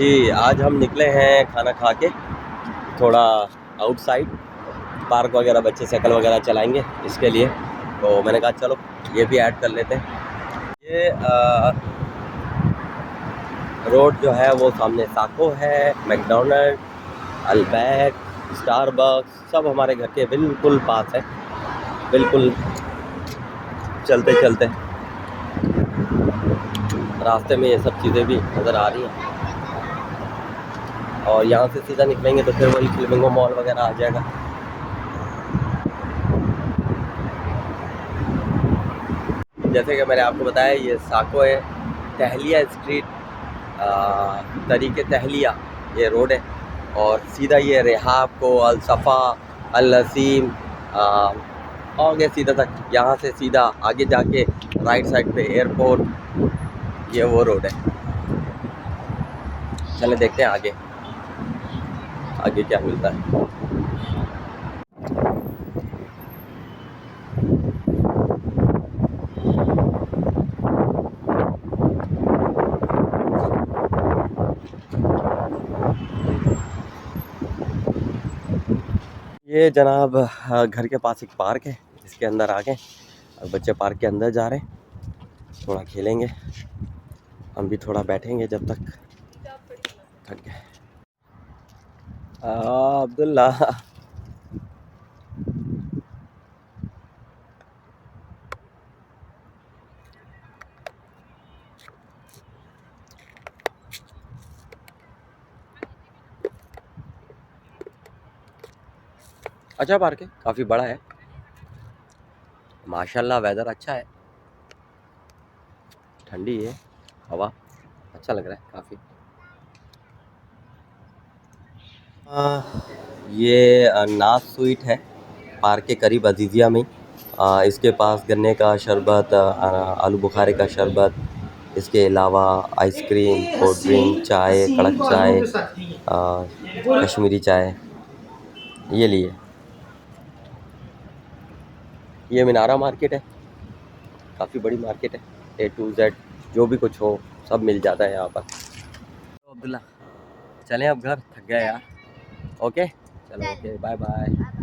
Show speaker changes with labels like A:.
A: जी, आज हम निकले हैं खाना खा के थोड़ा आउटसाइड, पार्क वगैरह बच्चे साइकिल वगैरह चलाएंगे इसके लिए, तो मैंने कहा चलो ये भी ऐड कर लेते हैं। ये रोड जो है वो सामने साको है, मैकडोनल्ड, अल्बैक, स्टारबक्स सब हमारे घर के बिल्कुल पास है। बिल्कुल चलते चलते रास्ते में ये सब चीज़ें भी नज़र आ रही हैं, और यहाँ से सीधा निकलेंगे तो फिर वही फ्लेमिंगो मॉल वगैरह आ जाएगा। जैसे कि मैंने आपको बताया ये साको है, टहलिया स्ट्रीट, तरीके टहलिया ये रोड है, और सीधा ये रेहाब को अलसफ़ा अल नसीम आगे सीधा तक, यहाँ से सीधा आगे जाके राइट साइड पे एयरपोर्ट, ये वो रोड है। चले देखते हैं आगे आगे क्या मिलता है। ये जनाब घर के पास एक पार्क है, इसके अंदर आ गए और बच्चे पार्क के अंदर जा रहे हैं, थोड़ा खेलेंगे, हम भी थोड़ा बैठेंगे जब तक थक गए। अब्दुल्ला अच्छा पार्क है, काफ़ी बड़ा है माशाल्लाह, वेदर अच्छा है, ठंडी है हवा, अच्छा लग रहा है काफ़ी। ये नाज स्वीट है, पार्क के करीब अजीज़िया में। इसके पास गन्ने का शरबत, आलू बुखारे का शरबत, इसके अलावा आइसक्रीम, कोल्ड ड्रिंक, चाय, कड़क चाय, कश्मीरी चाय, ये लिए। ये मीनारा मार्केट है, काफ़ी बड़ी मार्केट है, A to Z जो भी कुछ हो सब मिल जाता है यहाँ पर। तो अब्दुल्ला चलें अब घर, थक गए यार। ओके चलो, ओके बाय बाय।